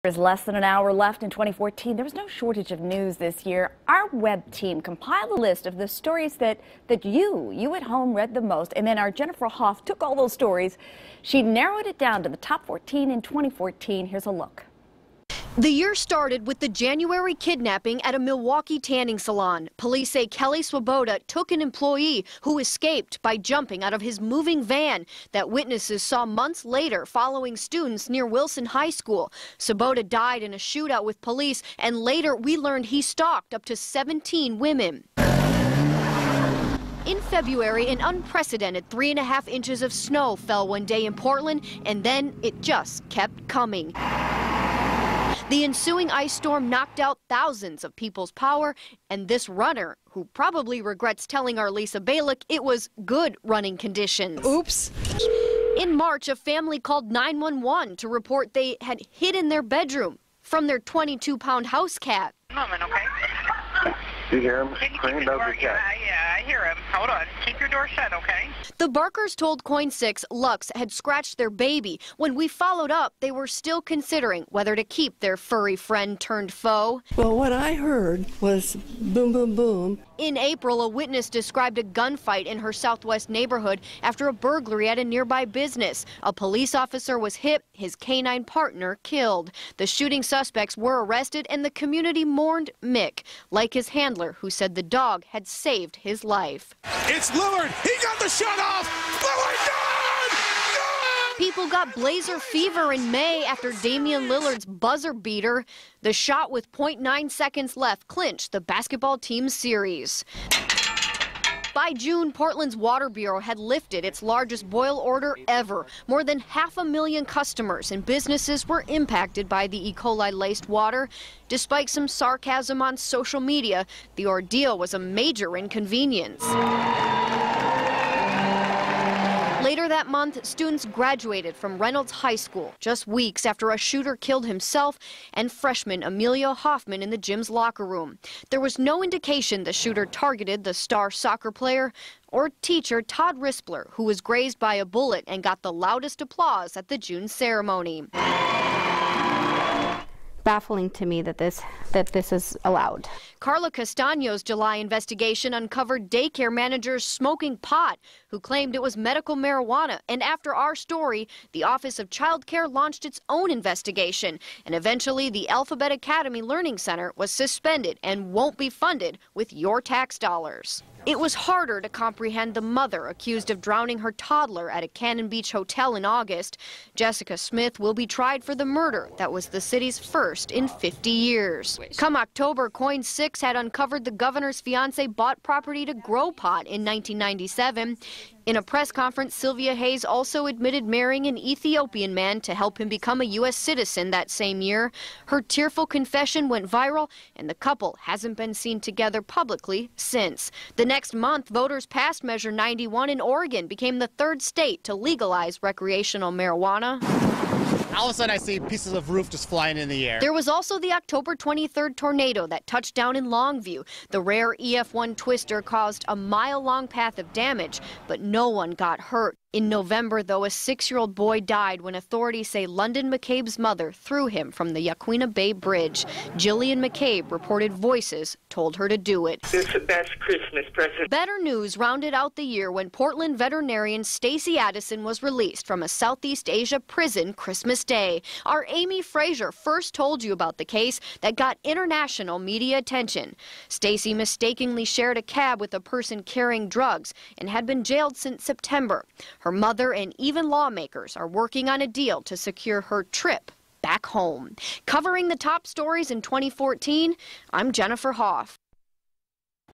There's less than an hour left in 2014. There was no shortage of news this year. Our web team compiled a list of the stories that you at home read the most, and then our Jennifer Hoff took all those stories. She narrowed it down to the top 14 in 2014. Here's a look. The year started with the January kidnapping at a Milwaukee tanning salon. Police say Kelly Swoboda took an employee who escaped by jumping out of his moving van that witnesses saw months later following students near Wilson High School. Swoboda died in a shootout with police, and later we learned he stalked up to 17 women. In February, an unprecedented 3.5 inches of snow fell one day in Portland, and then it just kept coming. The ensuing ice storm knocked out thousands of people's power, and this runner, who probably regrets telling our Lisa Balick it was good running conditions. Oops. In March, a family called 911 to report they had hidden their bedroom from their 22-pound house cat. Moment, okay? You hear him? Can you keep your door? Yeah, I hear him. Hold on. Keep your door shut, okay? The Barkers told KOIN 6 Lux had scratched their baby. When we followed up, they were still considering whether to keep their furry friend turned foe. Well, what I heard was boom, boom, boom. In April, a witness described a gunfight in her Southwest neighborhood after a burglary at a nearby business. A police officer was hit, his canine partner killed. The shooting suspects were arrested, and the community mourned Mick, like his handler, who said the dog had saved his life. It's Lillard. He got the shot off. Lillard, good! People got blazer fever in May after Damian Lillard's buzzer beater. The shot with 0.9 seconds left clinched the basketball team's series. By June, Portland's Water Bureau had lifted its largest boil order ever. More than 500,000 customers and businesses were impacted by the E. coli-laced water. Despite some sarcasm on social media, the ordeal was a major inconvenience. Later that month, students graduated from Reynolds High School just weeks after a shooter killed himself and freshman Emilio Hoffman in the gym's locker room. There was no indication the shooter targeted the star soccer player or teacher Todd Rispler, who was grazed by a bullet and got the loudest applause at the June ceremony. Baffling to me that this is allowed. Carla Castaño's July investigation uncovered daycare managers smoking pot who claimed it was medical marijuana. And after our story, the Office of Child Care launched its own investigation. And eventually, the Alphabet Academy Learning Center was suspended and won't be funded with your tax dollars. It was harder to comprehend the mother accused of drowning her toddler at a Cannon Beach hotel in August. Jessica Smith will be tried for the murder that was the city's first in 50 years. Come October, KOIN 6 had uncovered the governor's fiancé bought property to grow pot in 1997. In a press conference, Sylvia Hayes also admitted marrying an Ethiopian man to help him become a U.S. citizen that same year. Her tearful confession went viral, and the couple hasn't been seen together publicly since. The next month, voters passed Measure 91 in Oregon, became the third state to legalize recreational marijuana. All of a sudden, I see pieces of roof just flying in the air. There was also the October 23rd tornado that touched down in Longview. The rare EF1 twister caused a mile-long path of damage, but no one got hurt. In November, though, a 6-year-old boy died when authorities say London McCabe's mother threw him from the Yaquina Bay Bridge. Jillian McCabe reported voices told her to do it. It's the best Christmas present. Better news rounded out the year when Portland veterinarian Stacy Addison was released from a Southeast Asia prison Christmas Day. Our Amy Frazier first told you about the case that got international media attention. Stacy mistakenly shared a cab with a person carrying drugs and had been jailed since September. Her mother and even lawmakers are working on a deal to secure her trip back home. Covering the top stories in 2014, I'm Jennifer Hoff.